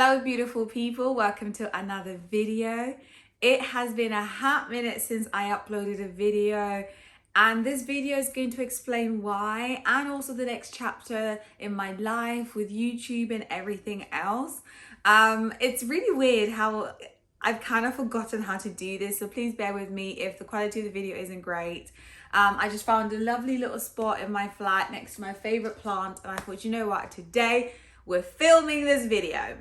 Hello beautiful people, welcome to another video. It has been a hot minute since I uploaded a video, and this video is going to explain why and also the next chapter in my life with YouTube and everything else. It's really weird how I've kind of forgotten how to do this, so please bear with me if the quality of the video isn't great. I just found a lovely little spot in my flat next to my favorite plant, and I thought, you know what, today we're filming this video.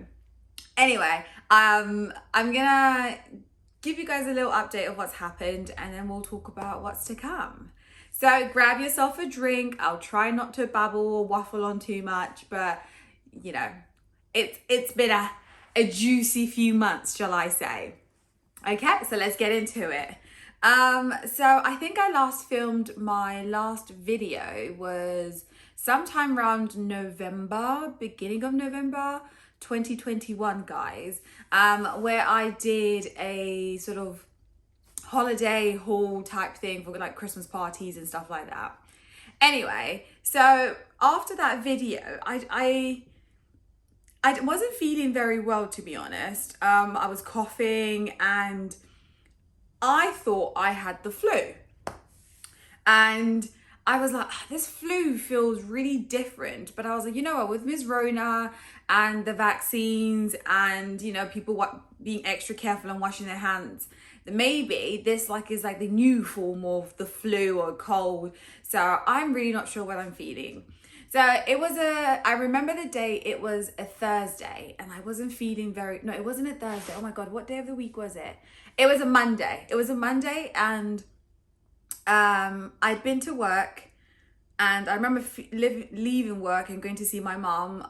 Anyway, I'm gonna give you guys a little update of what's happened, and then we'll talk about what's to come. So grab yourself a drink. I'll try not to babble or waffle on too much, but you know, it's been a juicy few months, shall I say. Okay, so let's get into it. So I think I last filmed my last video was sometime around November, beginning of November 2021, guys, where I did a sort of holiday haul type thing for like Christmas parties and stuff like that. Anyway, so after that video, I wasn't feeling very well, to be honest. I was coughing and I thought I had the flu, and I was like, this flu feels really different. But I was like, you know what, with Ms. Rona and the vaccines and, you know, people being extra careful and washing their hands, maybe this is like the new form of the flu or cold. So I'm really not sure what I'm feeling. So I remember the day, it was a Thursday, and I wasn't feeling no, it wasn't a Thursday. Oh my God, what day of the week was it? It was a Monday. It was a Monday, and I'd been to work, and I remember leaving work and going to see my mom,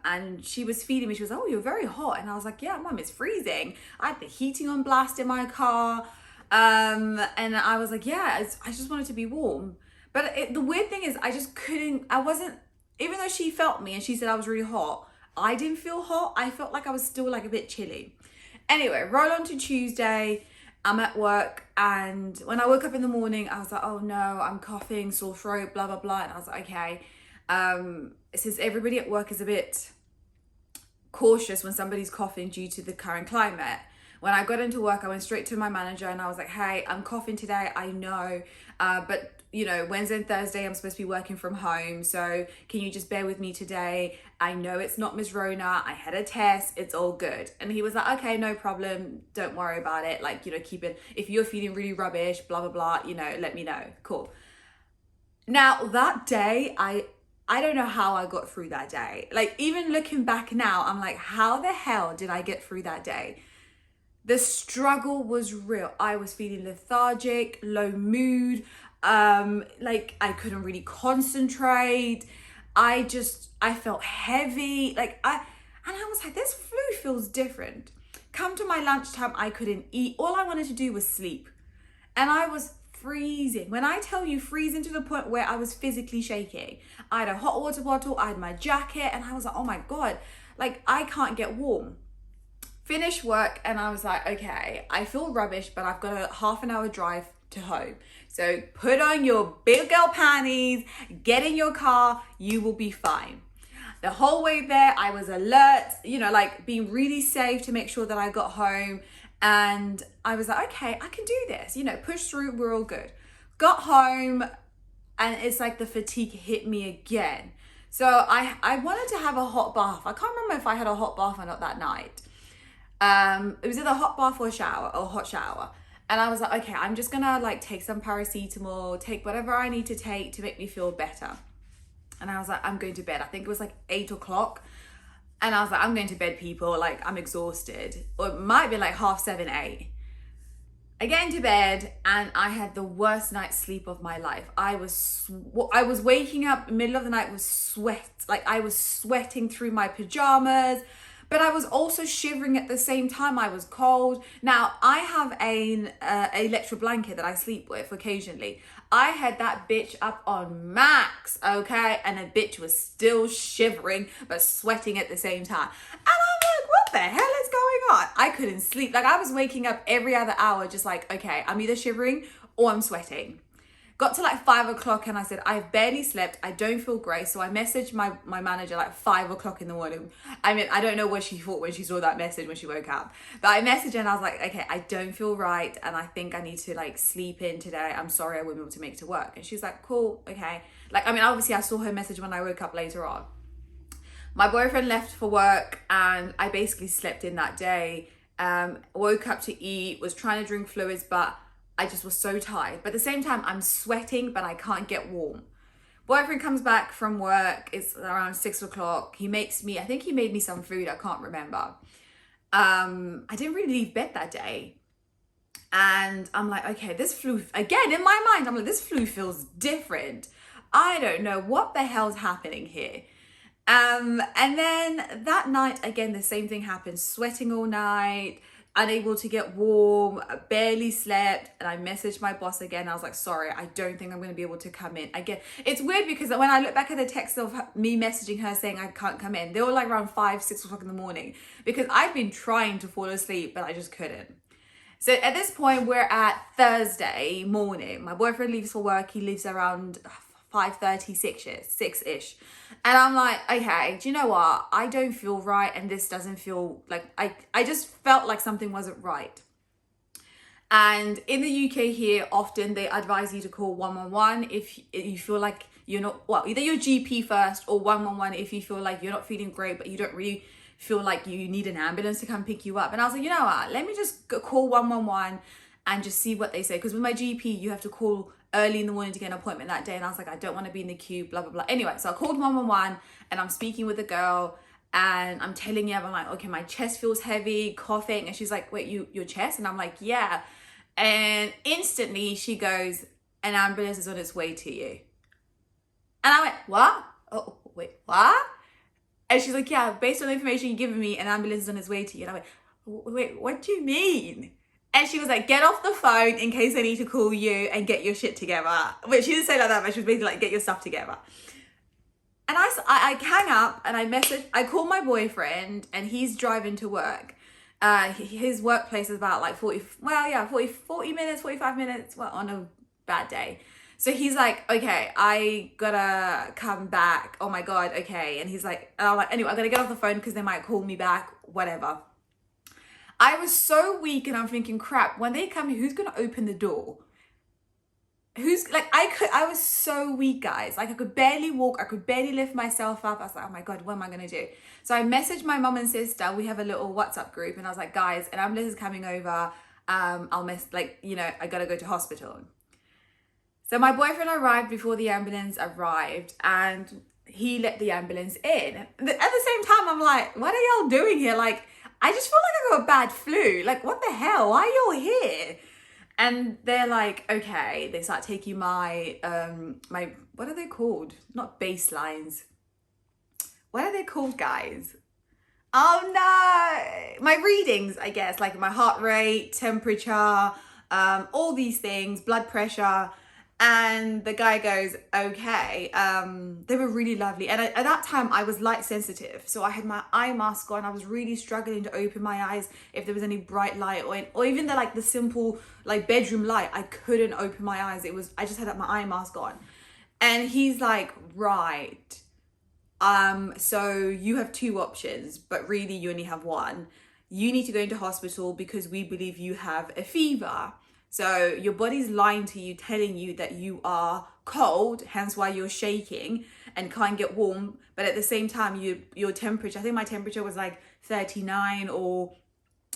and she was feeding me. She was like, oh, you're very hot. And I was like, yeah, Mom, it's freezing. I had the heating on blast in my car. And I was like, yeah, I just wanted to be warm. But the weird thing is even though she felt me and she said I was really hot, I didn't feel hot. I felt like I was still like a bit chilly. Anyway, roll on to Tuesday. I'm at work, and when I woke up in the morning, I was like, oh no, I'm coughing, sore throat, blah, blah, blah. And I was like, okay. Since everybody at work is a bit cautious when somebody's coughing due to the current climate, when I got into work, I went straight to my manager and I was like, hey, I'm coughing today, I know, but you know, Wednesday and Thursday, I'm supposed to be working from home. So can you just bear with me today? I know it's not Ms. Rona. I had a test. It's all good. And he was like, okay, no problem. Don't worry about it. Like, you know, if you're feeling really rubbish, blah, blah, blah, you know, let me know. Cool. Now that day, I don't know how I got through that day. Like, even looking back now, I'm like, how the hell did I get through that day? The struggle was real. I was feeling lethargic, low mood. Like I couldn't really concentrate. I felt heavy. And I was like, this flu feels different. Come to my lunchtime, I couldn't eat. All I wanted to do was sleep. And I was freezing. When I tell you freezing to the point where I was physically shaking, I had a hot water bottle, I had my jacket, and I was like, oh my God, like I can't get warm. Finished work, and I was like, okay, I feel rubbish, but I've got a half an hour drive to home. So put on your big girl panties, get in your car, you will be fine. The whole way there, I was alert, you know, like being really safe to make sure that I got home. And I was like, okay, I can do this, you know, push through, we're all good. Got home, and it's like the fatigue hit me again. So I wanted to have a hot bath. I can't remember if I had a hot bath or not that night. It was either hot bath or hot shower. And I was like, okay, I'm just gonna like take some paracetamol, take whatever I need to take to make me feel better. And I was like, I'm going to bed. I think it was like 8 o'clock. And I was like, I'm going to bed, people. Like, I'm exhausted. Or it might be like 6:30, 8. I get into bed, and I had the worst night's sleep of my life. I was waking up middle of the night with sweat. Like, I was sweating through my pajamas. But I was also shivering at the same time. I was cold. Now, I have an electric blanket that I sleep with occasionally. I had that bitch up on max, okay? And the bitch was still shivering, but sweating at the same time. And I'm like, what the hell is going on? I couldn't sleep. Like, I was waking up every other hour, just like, okay, I'm either shivering or I'm sweating. Got to like 5 o'clock and I said, I've barely slept. I don't feel great. So I messaged my manager like 5 o'clock in the morning. I mean, I don't know what she thought when she saw that message when she woke up. But I messaged her and I was like, okay, I don't feel right. And I think I need to like sleep in today. I'm sorry I won't be able to make it to work. And she's like, cool, okay. Like, I mean, obviously I saw her message when I woke up later on. My boyfriend left for work and I basically slept in that day. Woke up to eat, was trying to drink fluids, but I just was so tired. But at the same time, I'm sweating, but I can't get warm. Boyfriend comes back from work. It's around 6 o'clock. He makes me, I think he made me some food. I can't remember. I didn't really leave bed that day. And I'm like, okay, this flu, again, in my mind, I'm like, this flu feels different. I don't know what the hell's happening here. And then that night, again, the same thing happened. Sweating all night, unable to get warm, barely slept. And I messaged my boss again. I was like, sorry, I don't think I'm going to be able to come in. Again, it's weird because when I look back at the text of me messaging her saying I can't come in, they were like around 5, 6 o'clock in the morning because I've been trying to fall asleep, but I just couldn't. So at this point, we're at Thursday morning. My boyfriend leaves for work. He leaves around 5:30, 6-ish. And I'm like, okay, do you know what? I don't feel right. And this doesn't feel like, I just felt like something wasn't right. And in the UK here, often they advise you to call 111 if you feel like you're not, well, either your GP first or 111 if you feel like you're not feeling great, but you don't really feel like you need an ambulance to come pick you up. And I was like, you know what? Let me just call 111 and just see what they say. Because with my GP, you have to call early in the morning to get an appointment that day. And I was like, I don't want to be in the queue, blah, blah, blah. Anyway, so I called 111 and I'm speaking with the girl and I'm telling her, I'm like, okay, my chest feels heavy, coughing. And she's like, wait, your chest? And I'm like, yeah. And instantly she goes, an ambulance is on its way to you. And I went, what? Oh, wait, what? And she's like, yeah, based on the information you've given me, an ambulance is on its way to you. And I went, wait, what do you mean? And she was like, get off the phone in case I need to call you and get your shit together. But she didn't say like that, but she was basically like, get your stuff together. And I hang up and I call my boyfriend and he's driving to work. His workplace is about like 40 minutes, 45 minutes, well, on a bad day. So he's like, okay, I gotta come back. Oh my God, okay. And he's like, and I'm like, anyway, I gotta get off the phone because they might call me back, whatever. I was so weak and I'm thinking, crap, when they come, who's gonna open the door? Who's like, I was so weak, guys. Like I could barely walk, I could barely lift myself up. I was like, oh my God, what am I gonna do? So I messaged my mum and sister. We have a little WhatsApp group and I was like, guys, an ambulance is coming over. I'll miss, like, you know, I gotta go to hospital. So my boyfriend arrived before the ambulance arrived and he let the ambulance in. At the same time, I'm like, what are y'all doing here? Like, I just feel like I got a bad flu. Like, what the hell? Why are y'all here? And they're like, okay. They start taking my, what are they called? Not baselines. What are they called, guys? Oh no. My readings, I guess, like my heart rate, temperature, all these things, blood pressure. And the guy goes, okay. They were really lovely. And at that time, I was light sensitive. So I had my eye mask on. I was really struggling to open my eyes if there was any bright light or even the simple like bedroom light. I couldn't open my eyes. I just had my eye mask on. And he's like, right. So you have 2 options, but really you only have one. You need to go into hospital because we believe you have a fever. So your body's lying to you, telling you that you are cold, hence why you're shaking and can't get warm. But at the same time, your temperature, I think my temperature was like 39 or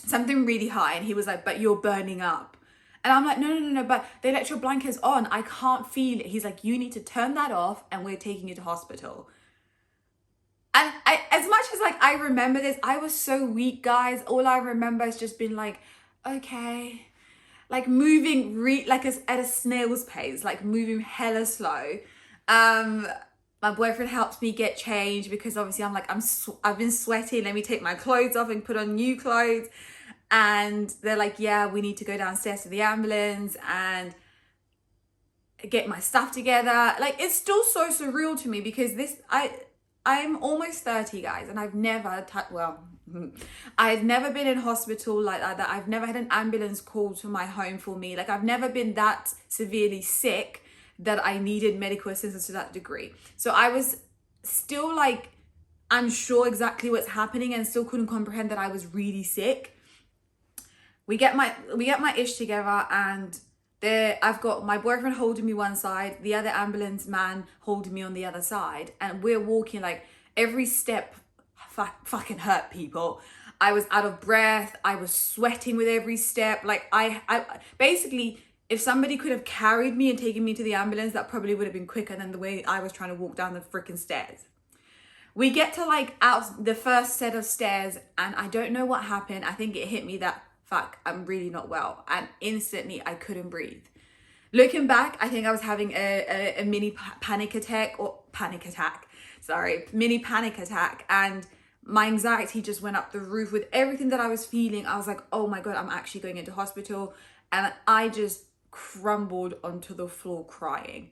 something really high. And he was like, but you're burning up. And I'm like, no, but the electro blanket's on. I can't feel it. He's like, you need to turn that off and we're taking you to hospital. And as much as like I remember this, I was so weak, guys. All I remember is just being like, okay. Like moving at a snail's pace, like moving hella slow. My boyfriend helps me get changed because obviously I'm like, I've been sweating. Let me take my clothes off and put on new clothes. And they're like, yeah, we need to go downstairs to the ambulance and get my stuff together. Like, it's still so surreal to me because I'm almost 30, guys, and I've never I've never been in hospital like that. I've never had an ambulance called to my home for me. Like, I've never been that severely sick that I needed medical assistance to that degree. So I was still like unsure exactly what's happening and still couldn't comprehend that I was really sick. We get my ish together, and there I've got my boyfriend holding me one side, the other ambulance man holding me on the other side, and we're walking. Like every step fucking hurt, people. I was out of breath. I was sweating with every step. Like I basically, if somebody could have carried me and taken me to the ambulance, that probably would have been quicker than the way I was trying to walk down the freaking stairs. We get to like out the first set of stairs, and I don't know what happened. I think it hit me that, fuck, I'm really not well. And instantly I couldn't breathe. Looking back, I think I was having a mini panic attack. And my anxiety just went up the roof with everything that I was feeling. I was like, oh my God, I'm actually going into hospital. And I just crumbled onto the floor crying.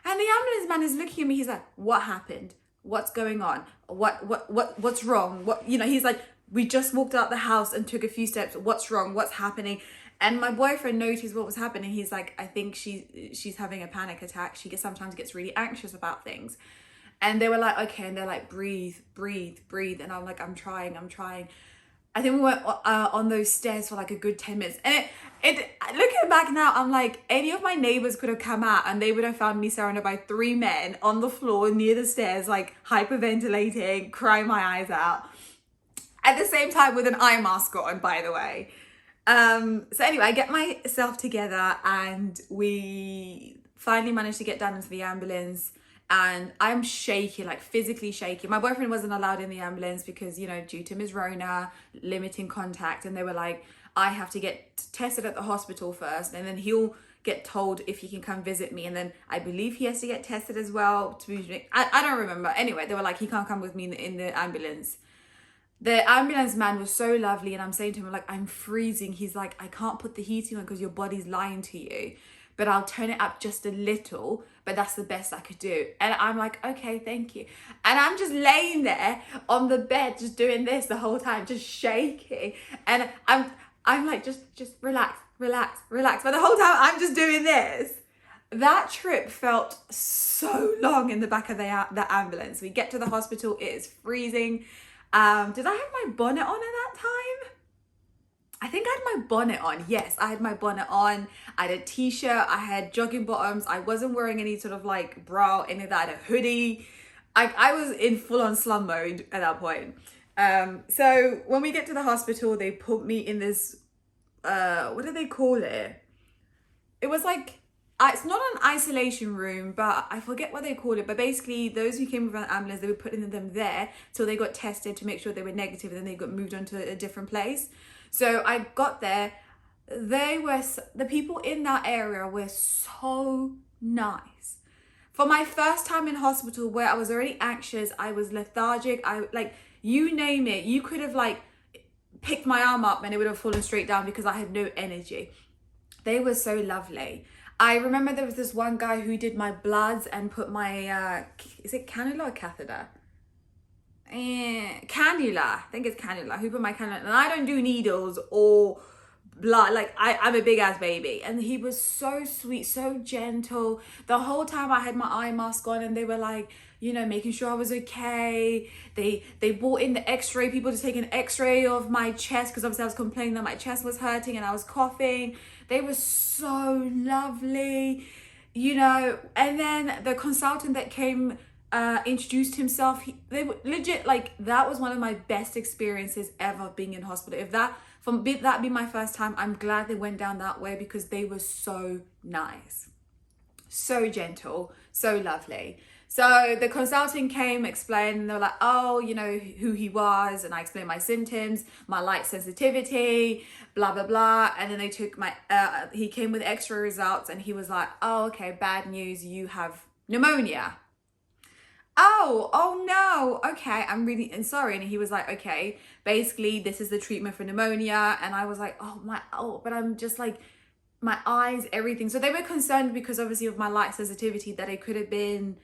And the ambulance man is looking at me. He's like, what happened? What's going on? What's wrong? He's like, we just walked out the house and took a few steps. What's wrong? What's happening? And my boyfriend noticed what was happening. He's like, I think she's having a panic attack. She sometimes gets really anxious about things. And they were like, okay. And they're like, breathe. And I'm like, I'm trying. I think we went on those stairs for like a good 10 minutes. And it looking back now, I'm like, any of my neighbors could have come out and they would have found me surrounded by 3 men on the floor near the stairs, like hyperventilating, crying my eyes out. At the same time with an eye mask on, by the way. So anyway, I get myself together and we finally managed to get down into the ambulance. And I'm shaky, like physically shaky. My boyfriend wasn't allowed in the ambulance because, due to Ms. Rona, limiting contact. And they were like, I have to get tested at the hospital first. And then he'll get told if he can come visit me. And then I believe he has to get tested as well. I don't remember. Anyway, they were like, he can't come with me in the ambulance. The ambulance man was so lovely. And I'm saying to him, like, I'm freezing. He's like, I can't put the heating on because your body's lying to you. But I'll turn it up just a little, but that's the best I could do. And I'm like, okay, thank you. And I'm just laying there on the bed, just doing this the whole time, just shaking. And I'm like, just relax. But the whole time I'm just doing this. That trip felt so long in the back of the ambulance. We get to the hospital, it is freezing. Did I have my bonnet on at that time? I think I had my bonnet on. Yes, I had my bonnet on. I had a t-shirt. I had jogging bottoms. I wasn't wearing any sort of like bra, any of that. I had a hoodie. I was in full-on slum mode at that point. So when we get to the hospital, they put me in this, what do they call it? It was like, it's not an isolation room, but I forget what they call it. But basically, those who came with an ambulance, they were putting them there till they got tested to make sure they were negative, and then they got moved on to a different place. So I got there. The people in that area were so nice. For my first time in hospital, where I was already anxious, I was lethargic. You name it. You could have like picked my arm up and it would have fallen straight down because I had no energy. They were so lovely. I remember there was this one guy who did my bloods and put my, is it cannula or catheter? Cannula, I think it's cannula. Who put my cannula? And I don't do needles or blood. Like I'm a big ass baby. And he was so sweet, so gentle. The whole time I had my eye mask on, and they were like, making sure I was okay. They brought in the x-ray people to take an x-ray of my chest because obviously I was complaining that my chest was hurting and I was coughing. They were so lovely, and then the consultant that came introduced himself. They were legit, like, that was one of my best experiences ever being in hospital. If that be my first time, I'm glad they went down that way because they were so nice, so gentle, so lovely. So the consultant came, explained, and they were like, oh, who he was, and I explained my symptoms, my light sensitivity, blah blah blah. And then they took my he came with x-ray results, and he was like, oh, okay, bad news, you have pneumonia. Oh no, okay, I'm really sorry. And he was like, okay, basically this is the treatment for pneumonia. And I was like, but I'm just like, my eyes, everything. So they were concerned because obviously of my light sensitivity that it could have been,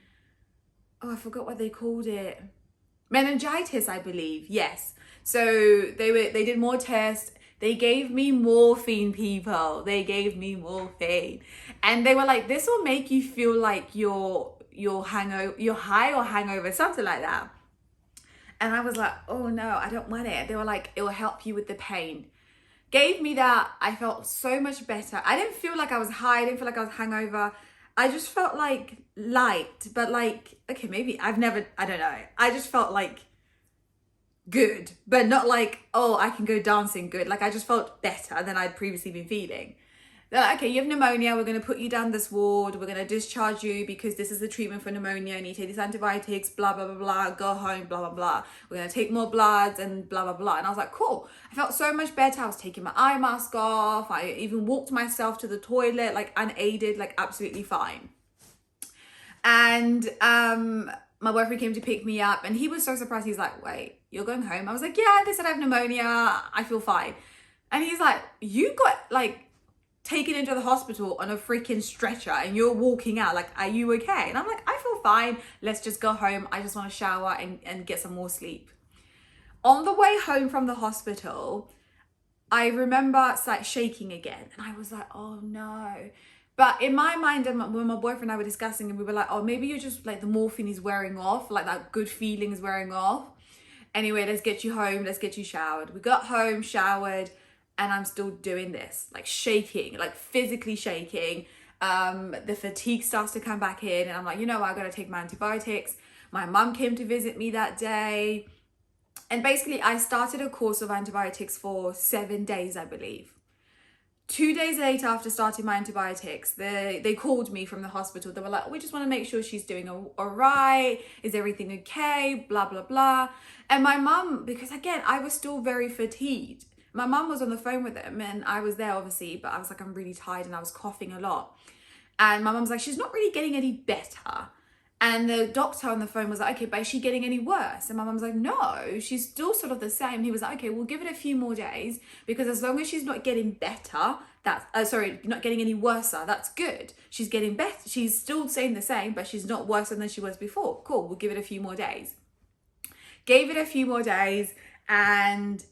I forgot what they called it. Meningitis, I believe. Yes. So they did more tests. They gave me morphine, people. They gave me morphine. And they were like, this will make you feel like you're high or hangover, something like that. And I was like, oh no, I don't want it. They were like, it will help you with the pain. Gave me that. I felt so much better. I didn't feel like I was high. I didn't feel like I was hangover. I just felt like light, but like, okay, maybe I don't know. I just felt like good, but not like, oh, I can go dancing good. Like I just felt better than I'd previously been feeling. They're like, okay, you have pneumonia. We're going to put you down this ward. We're going to discharge you because this is the treatment for pneumonia. And you take these antibiotics, blah, blah, blah, blah, go home, blah, blah, blah. We're going to take more bloods and blah, blah, blah. And I was like, cool. I felt so much better. I was taking my eye mask off. I even walked myself to the toilet, like unaided, like absolutely fine. And my boyfriend came to pick me up and he was so surprised. He's like, wait, you're going home? I was like, yeah, they said I have pneumonia. I feel fine. And he's like, you got like taken into the hospital on a freaking stretcher and you're walking out, like, are you okay? And I'm like, I feel fine. Let's just go home. I just want to shower and get some more sleep. On the way home from the hospital, I remember like shaking again. And I was like, oh no. But in my mind, when my boyfriend and I were discussing and we were like, oh, maybe you're just like the morphine is wearing off, like that good feeling is wearing off. Anyway, let's get you home. Let's get you showered. We got home, showered, and I'm still doing this, like shaking, like physically shaking. The fatigue starts to come back in and I'm like, you know what, I gotta take my antibiotics. My mum came to visit me that day. And basically I started a course of antibiotics for 7 days, I believe. 2 days later after starting my antibiotics, they called me from the hospital. They were like, we just want to make sure she's doing all right. Is everything okay? Blah, blah, blah. And my mum, because again, I was still very fatigued. My mum was on the phone with them and I was there obviously, but I was like, I'm really tired and I was coughing a lot. And my mum's like, she's not really getting any better. And the doctor on the phone was like, okay, but is she getting any worse? And my mum's like, no, she's still sort of the same. And he was like, okay, we'll give it a few more days because as long as she's not getting better, not getting any worse, that's good. She's getting better. She's still saying the same, but she's not worse than she was before. Cool, we'll give it a few more days. Gave it a few more days and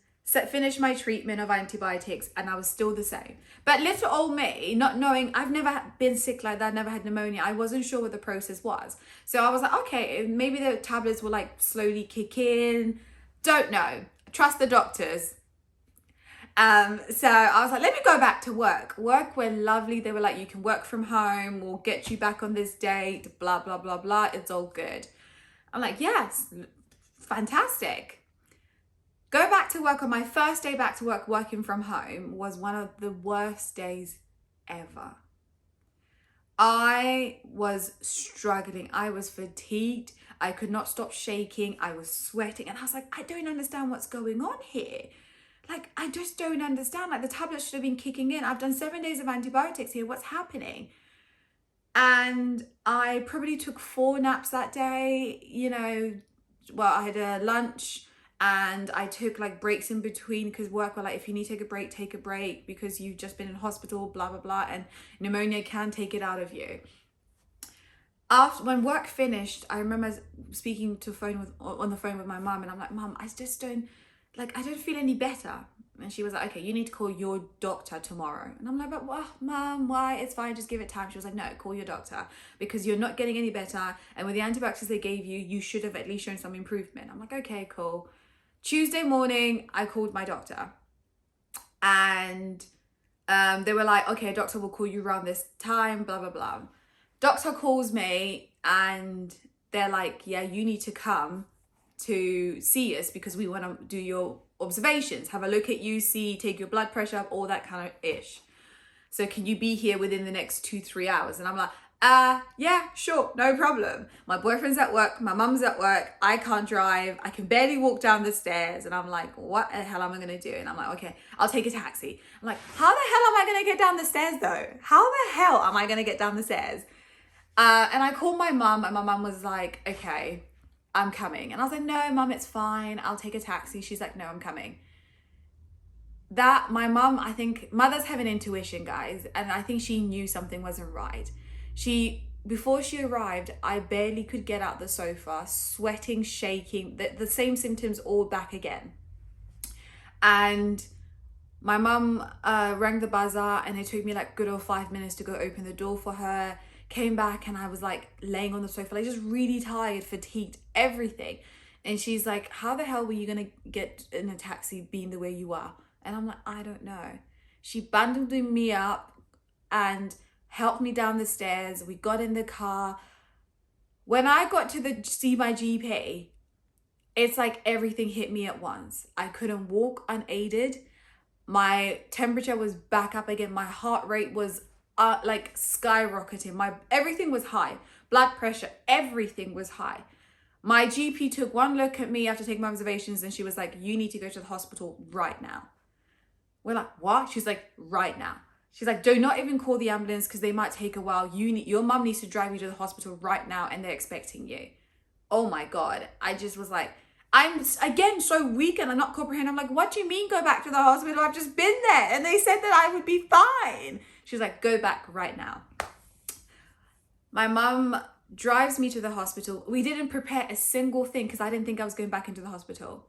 finished my treatment of antibiotics and I was still the same. But little old me, not knowing, I've never been sick like that, never had pneumonia. I wasn't sure what the process was. So I was like, okay, maybe the tablets will like slowly kick in. Don't know. Trust the doctors. So I was like, let me go back to work. Work were lovely. They were like, you can work from home. We'll get you back on this date, blah, blah, blah, blah. It's all good. I'm like, yes, fantastic. Go back to work on my first day back to work, working from home was one of the worst days ever. I was struggling. I was fatigued. I could not stop shaking. I was sweating. And I was like, I don't understand what's going on here. Like, I just don't understand. Like, the tablets should have been kicking in. I've done 7 days of antibiotics here. What's happening? And I probably took 4 naps that day. You know, well, I had a lunch. And I took like breaks in between because work were like, if you need to take a break because you've just been in hospital, blah, blah, blah. And pneumonia can take it out of you. When work finished, I remember speaking on the phone with my mum and I'm like, Mum, I don't feel any better. And she was like, okay, you need to call your doctor tomorrow. And I'm like, but well, Mum, why? It's fine, just give it time. She was like, no, call your doctor because you're not getting any better. And with the antibiotics they gave you, you should have at least shown some improvement. I'm like, okay, cool. Tuesday morning, I called my doctor and they were like, okay, doctor will call you around this time, blah, blah, blah. Doctor calls me and they're like, yeah, you need to come to see us because we want to do your observations, have a look at you, take your blood pressure up, all that kind of ish. So can you be here within the next 2-3 hours? And I'm like, yeah, sure, no problem. My boyfriend's at work, my mum's at work, I can't drive, I can barely walk down the stairs. And I'm like, what the hell am I gonna do? And I'm like, okay, I'll take a taxi. I'm like, how the hell am I gonna get down the stairs though? How the hell am I gonna get down the stairs? And I called my mum and my mum was like, okay, I'm coming. And I was like, no, Mum, it's fine. I'll take a taxi. She's like, no, I'm coming. My mum, I think mothers have an intuition, guys. And I think she knew something wasn't right. Before she arrived, I barely could get out the sofa, sweating, shaking, the same symptoms all back again. And My mum rang the buzzer and it took me like good old 5 minutes to go open the door for her. Came back and I was like laying on the sofa, like just really tired, fatigued, everything. And she's like, how the hell were you gonna get in a taxi being the way you are? And I'm like, I don't know. She bundled me up and helped me down the stairs. We got in the car. When I got to see my GP, it's like everything hit me at once. I couldn't walk unaided. My temperature was back up again. My heart rate was like skyrocketing. Everything was high. Blood pressure, everything was high. My GP took one look at me after taking my observations and she was like, you need to go to the hospital right now. We're like, what? She's like, right now. She's like, do not even call the ambulance because they might take a while. Your mum needs to drive you to the hospital right now and they're expecting you. Oh my God. I just was like, I'm again so weak and I'm not comprehending. I'm like, what do you mean go back to the hospital? I've just been there and they said that I would be fine. She's like, go back right now. My mum drives me to the hospital. We didn't prepare a single thing because I didn't think I was going back into the hospital.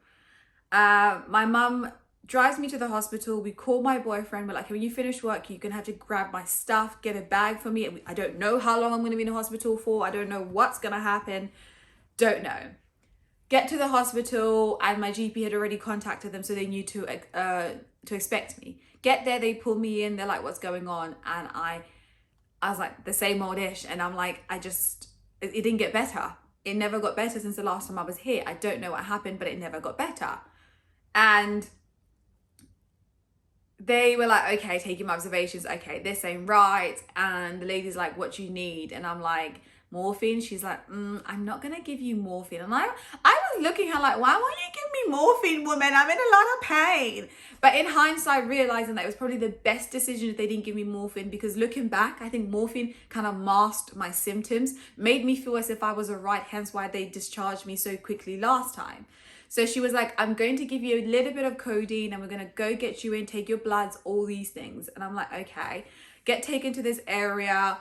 My mum drives me to the hospital. We call my boyfriend. We're like, when you finish work, you're gonna have to grab my stuff, get a bag for me. I don't know how long I'm gonna be in the hospital for. I don't know what's gonna happen. Don't know. Get to the hospital and my GP had already contacted them, so they knew to expect me. Get there, they pull me in. They're like, what's going on? And I was like, the same old ish. And I'm like, it didn't get better. It never got better since the last time I was here. I don't know what happened, but it never got better. And they were like, okay, taking my observations. Okay, this ain't right. And the lady's like, what do you need? And I'm like, morphine. She's like, I'm not gonna give you morphine. And I was looking at her like, why won't you give me morphine, woman? I'm in a lot of pain. But in hindsight, realizing that it was probably the best decision if they didn't give me morphine, because looking back, I think morphine kind of masked my symptoms, made me feel as if I was alright, hence why they discharged me so quickly last time. So she was like, I'm going to give you a little bit of codeine and we're going to go get you in, take your bloods, all these things. And I'm like, okay, get taken to this area.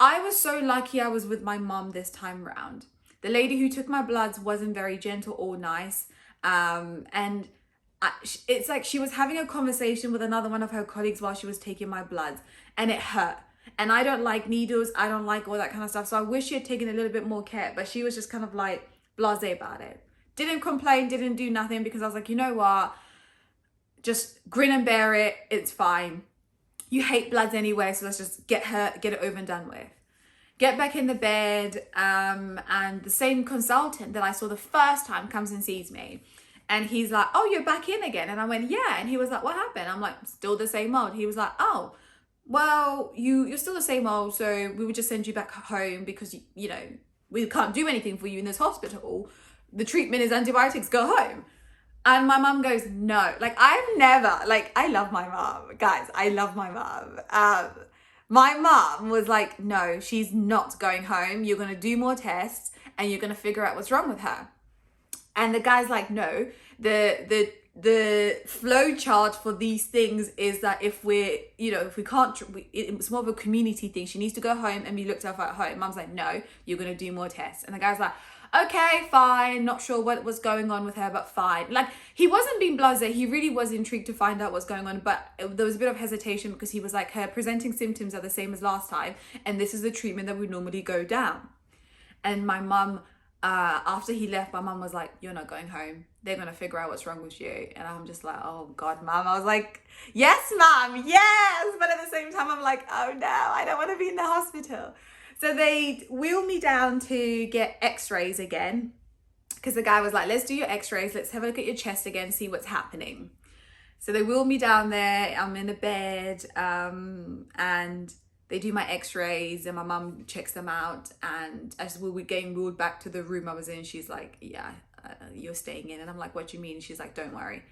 I was so lucky I was with my mom this time round. The lady who took my bloods wasn't very gentle or nice. It's like she was having a conversation with another one of her colleagues while she was taking my bloods, and it hurt. And I don't like needles. I don't like all that kind of stuff. So I wish she had taken a little bit more care, but she was just kind of like blasé about it. Didn't complain, didn't do nothing, because I was like, you know what? Just grin and bear it. It's fine. You hate bloods anyway, so let's just get it over and done with. Get back in the bed, and the same consultant that I saw the first time comes and sees me. And he's like, oh, you're back in again. And I went, yeah. And he was like, what happened? I'm like, still the same old. He was like, oh, well, you're still the same old, so we would just send you back home because, you know, we can't do anything for you in this hospital. The treatment is antibiotics, go home. And my mum goes, no. Like, I've never, like, I love my mum. Guys, I love my mum. My mum was like, no, she's not going home. You're going to do more tests and you're going to figure out what's wrong with her. And the guy's like, no, the flow chart for these things is that if we can't, it's more of a community thing. She needs to go home and be looked after at home. Mum's like, no, you're going to do more tests. And the guy's like, okay, fine. Not sure what was going on with her, but fine. Like, he wasn't being blasé. He really was intrigued to find out what's going on. But there was a bit of hesitation because he was like, her presenting symptoms are the same as last time. And this is the treatment that would normally go down. And my mum, after he left, my mum was like, you're not going home. They're going to figure out what's wrong with you. And I'm just like, oh God, mum. I was like, yes, mum, yes. But at the same time, I'm like, oh no, I don't want to be in the hospital. So they wheeled me down to get x-rays again, because the guy was like, let's do your x-rays. Let's have a look at your chest again, see what's happening. So they wheeled me down there. I'm in the bed, and they do my x-rays and my mum checks them out. And as we were getting wheeled back to the room I was in, she's like, yeah, you're staying in. And I'm like, what do you mean? She's like, don't worry.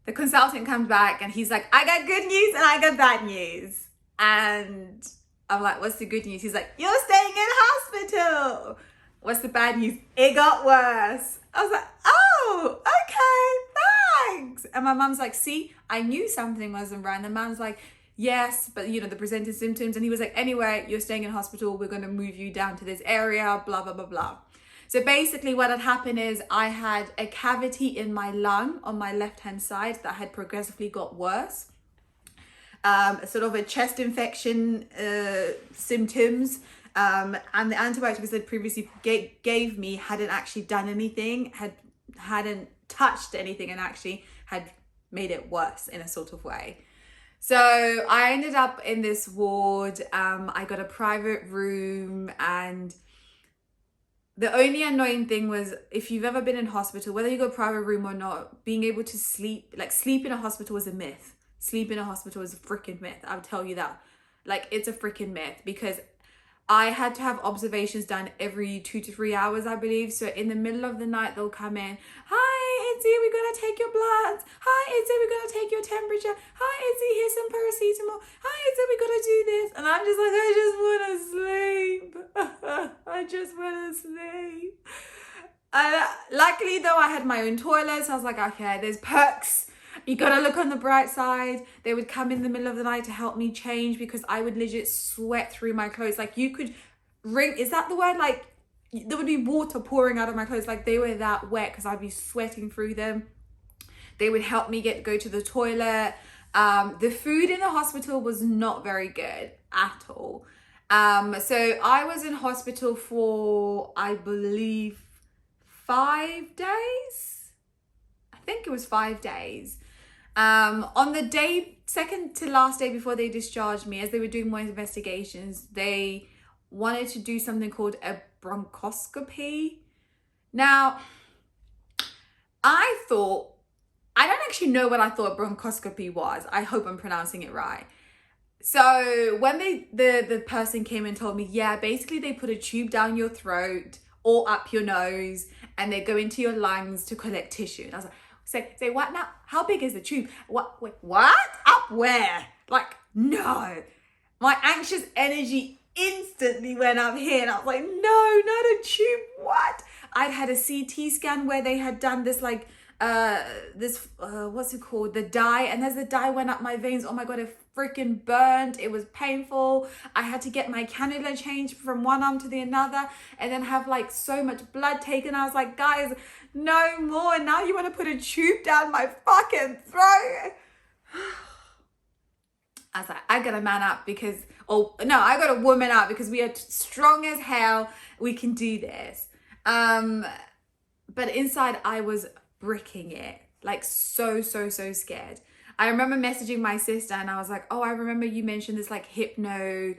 The consultant comes back and he's like, I got good news and I got bad news. And I'm like, what's the good news? He's like, you're staying in hospital. What's the bad news? It got worse. I was like, oh, okay, thanks. And my mum's like, see, I knew something wasn't right. And the man's like, yes, but you know, the presented symptoms. And he was like, anyway, you're staying in hospital. We're going to move you down to this area, blah, blah, blah, blah. So basically what had happened is I had a cavity in my lung on my left-hand side that had progressively got worse. Sort of a chest infection symptoms. And the antibiotics that previously gave me hadn't actually done anything, hadn't touched anything, and actually had made it worse in a sort of way. So I ended up in this ward. I got a private room, and the only annoying thing was, if you've ever been in hospital, whether you go private room or not, being able to sleep in a hospital is a myth. Sleep in a hospital is a freaking myth. I'll tell you that. Like, it's a freaking myth, because I had to have observations done every 2 to 3 hours, I believe. So in the middle of the night, they'll come in. Hi, Itse, we're going to take your bloods. Hi, Itse, we're going to take your temperature. Hi, Itse, here's some paracetamol. Hi, Itse, we're going to do this. And I'm just like, I just want to sleep. I just want to sleep. Luckily, though, I had my own toilet. So I was like, okay, there's perks. You gotta look on the bright side. They would come in the middle of the night to help me change, because I would legit sweat through my clothes. Like, you could wring, is that the word? Like, there would be water pouring out of my clothes. Like, they were that wet because I'd be sweating through them. They would help me go to the toilet. The food in the hospital was not very good at all. So I was in hospital for, I believe, 5 days. I think it was 5 days. On the second to last day before they discharged me, as they were doing more investigations, they wanted to do something called a bronchoscopy. Now, I don't actually know what I thought bronchoscopy was. I hope I'm pronouncing it right. So when the person came and told me, yeah, basically they put a tube down your throat or up your nose, and they go into your lungs to collect tissue. And I was like, say what now? How big is the tube? Wait, what? Up where? Like, no. My anxious energy instantly went up here, and I was like, no, not a tube. What? I'd had a CT scan where they had done this, like, what's it called? The dye. And as the dye went up my veins, oh my God, it freaking burned. It was painful. I had to get my cannula changed from one arm to the other, and then have like so much blood taken. I was like, guys, no more. Now you want to put a tube down my fucking throat. I was like, I gotta man up, because, I got a woman up, because we are strong as hell. We can do this. But inside I was bricking it, like so scared. I remember messaging my sister, and I was like, oh, I remember you mentioned this like hypno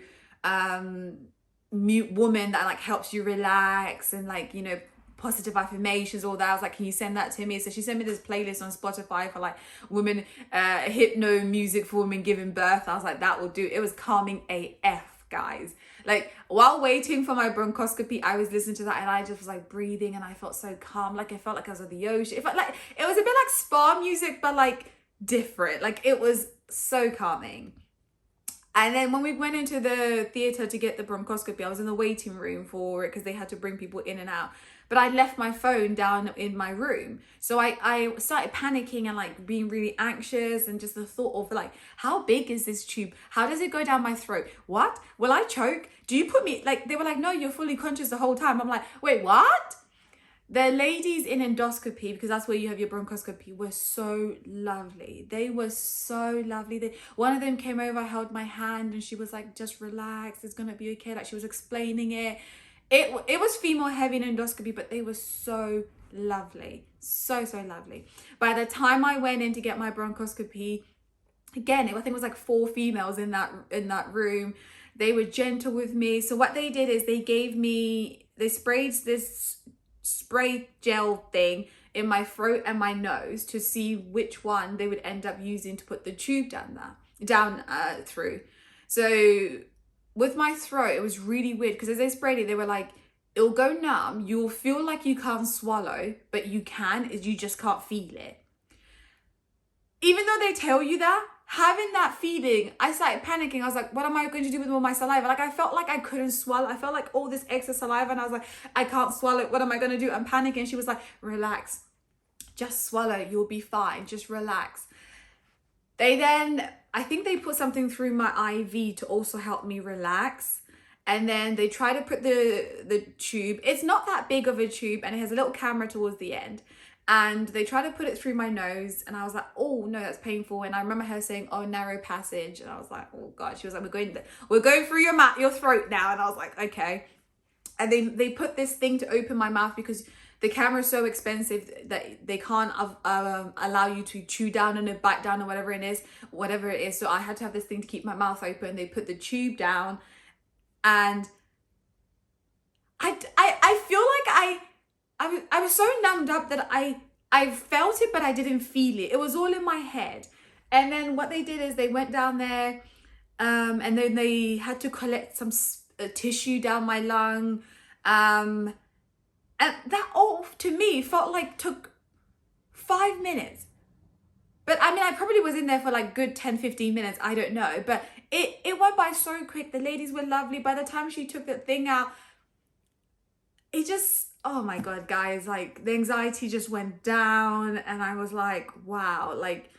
mute woman that like helps you relax, and like, you know, positive affirmations, all that. I was like, can you send that to me? So she sent me this playlist on Spotify for like women, hypno music for women giving birth. I was like, that will do. It was calming AF, guys. Like, while waiting for my bronchoscopy, I was listening to that, and I just was like breathing, and I felt so calm. Like, I felt like I was at the ocean. It felt like, it was a bit like spa music, but like different. Like, it was so calming. And then when we went into the theater to get the bronchoscopy, I was in the waiting room for it, because they had to bring people in and out. But I left my phone down in my room. So I started panicking and like being really anxious, and just the thought of like, how big is this tube? How does it go down my throat? What? Will I choke? Do you put me, like, they were like, no, you're fully conscious the whole time. I'm like, wait, what? The ladies in endoscopy, because that's where you have your bronchoscopy, were so lovely. They were so lovely. One of them came over, held my hand, and she was like, just relax, it's gonna be okay. Like, she was explaining it. It was female heavy in endoscopy, but they were so lovely. So lovely. By the time I went in to get my bronchoscopy, again, I think it was like 4 females in that room. They were gentle with me. So what they did is they sprayed this spray gel thing in my throat and my nose to see which one they would end up using to put the tube down through. So with my throat, it was really weird, because as they sprayed it, they were like, it'll go numb. You'll feel like you can't swallow, but you can, you just can't feel it. Even though they tell you that, having that feeling, I started panicking. I was like, what am I going to do with all my saliva? Like, I felt like I couldn't swallow. I felt like all this extra saliva, and I was like, I can't swallow it. What am I going to do? I'm panicking. She was like, relax. Just swallow. You'll be fine. Just relax. I think they put something through my IV to also help me relax. And then they try to put the tube. It's not that big of a tube, and it has a little camera towards the end. And they try to put it through my nose, and I was like, oh no, that's painful. And I remember her saying, oh, narrow passage. And I was like, oh God. She was like, we're going through your throat now. And I was like, okay. And they put this thing to open my mouth because the camera is so expensive that they can't allow you to chew down and bite down or whatever it is. So I had to have this thing to keep my mouth open. They put the tube down, and I feel like I was so numbed up that I felt it, but I didn't feel it. It was all in my head. And then what they did is they went down there, and then they had to collect some tissue down my lung. And that all to me felt like took 5 minutes. But I mean, I probably was in there for like good 10-15 minutes. I don't know. But it went by so quick. The ladies were lovely. By the time she took the thing out, it just, oh my God, guys, like the anxiety just went down. And I was like, wow, like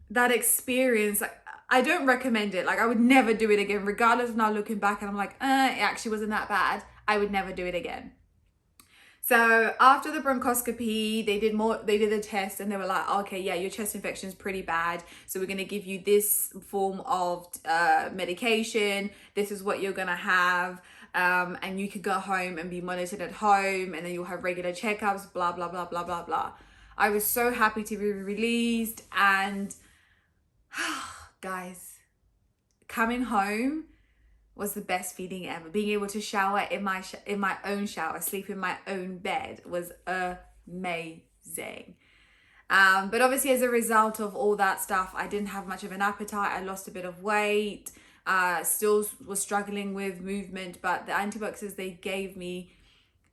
that experience, like, I don't recommend it. Like I would never do it again, regardless of now looking back. And I'm like, it actually wasn't that bad. I would never do it again. So after the bronchoscopy, they did the test, and they were like, okay, yeah, your chest infection is pretty bad. So we're going to give you this form of medication. This is what you're going to have. And you could go home and be monitored at home, and then you'll have regular checkups, blah, blah, blah, blah, blah, blah. I was so happy to be released. And guys, coming home was the best feeling ever. Being able to shower in my own shower, sleep in my own bed was amazing. But obviously, as a result of all that stuff, I didn't have much of an appetite. I lost a bit of weight. Still was struggling with movement, but the antibiotics they gave me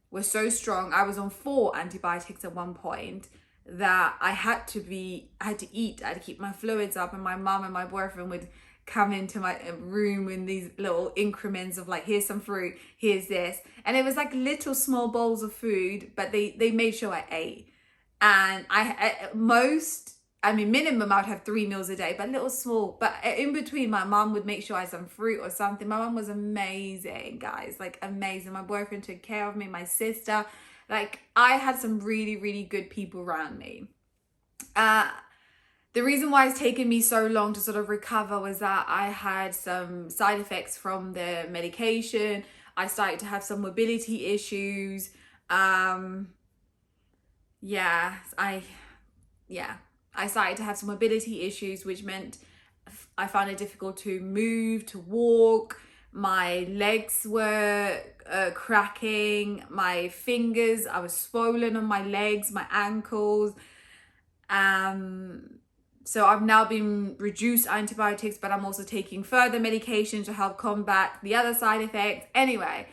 were so strong. I was on 4 antibiotics at one point that I had to eat. I had to keep my fluids up, and my mum and my boyfriend would come into my room in these little increments of like, here's some fruit, here's this. And it was like little small bowls of food, but they made sure I ate. And minimum I would have 3 meals a day, but little small. But in between, my mom would make sure I had some fruit or something. My mom was amazing, guys, like amazing. My boyfriend took care of me, my sister. Like I had some really, really good people around me. The reason why it's taken me so long to sort of recover was that I had some side effects from the medication. I started to have some mobility issues. I started to have some mobility issues, which meant I found it difficult to move, to walk. My legs were cracking, my fingers, I was swollen on my legs, my ankles. So I've now been reduced antibiotics, but I'm also taking further medication to help combat the other side effects. Anyway,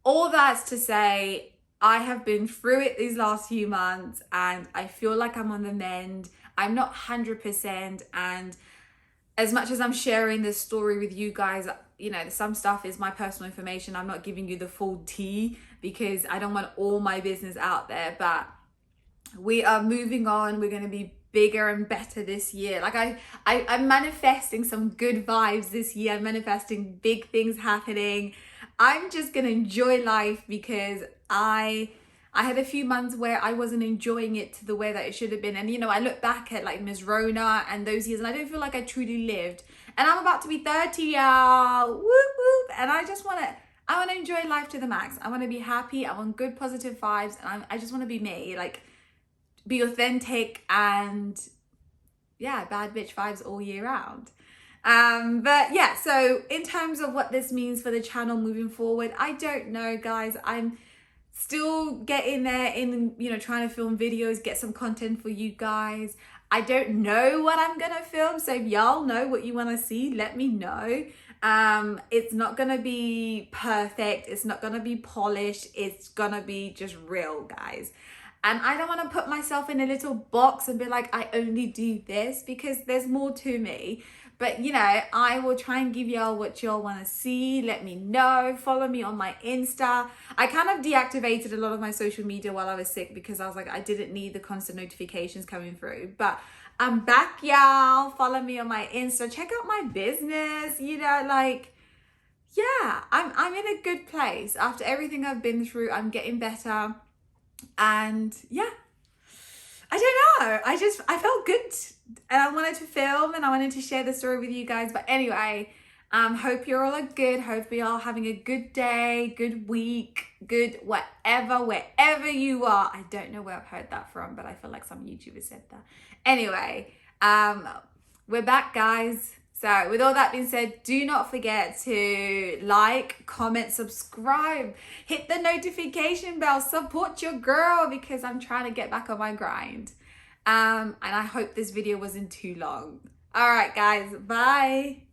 all that's to say, I have been through it these last few months, and I feel like I'm on the mend. I'm not 100%, and as much as I'm sharing this story with you guys, you know, some stuff is my personal information. I'm not giving you the full tea because I don't want all my business out there, but we are moving on. We're going to be bigger and better this year. Like I'm manifesting some good vibes this year. I'm manifesting big things happening. I'm just going to enjoy life because I had a few months where I wasn't enjoying it to the way that it should have been. And, you know, I look back at like Ms. Rona and those years, and I don't feel like I truly lived. And I'm about to be 30, y'all. Whoop, whoop. And I want to enjoy life to the max. I want to be happy. I want good, positive vibes. And I just want to be me, like be authentic, and yeah, bad bitch vibes all year round. But yeah, so in terms of what this means for the channel moving forward, I don't know, guys. I'm still getting there in, you know, trying to film videos, get some content for you guys. I don't know what I'm gonna film, so if y'all know what you want to see, let me know. It's not gonna be perfect, it's not gonna be polished, it's gonna be just real, guys. And I don't want to put myself in a little box and be like, I only do this, because there's more to me. But, you know, I will try and give y'all what y'all want to see. Let me know. Follow me on my Insta. I kind of deactivated a lot of my social media while I was sick because I was like, I didn't need the constant notifications coming through. But I'm back, y'all. Follow me on my Insta. Check out my business. You know, like, yeah, I'm in a good place. After everything I've been through, I'm getting better. And yeah, I don't know. I felt good and I wanted to film and I wanted to share the story with you guys. But anyway, hope you're all good. Hope you're all having a good day, good week, good whatever, wherever you are. I don't know where I've heard that from, but I feel like some YouTuber said that. Anyway, we're back, guys. So with all that being said, do not forget to like, comment, subscribe, hit the notification bell, support your girl because I'm trying to get back on my grind. And I hope this video wasn't too long. All right, guys, bye.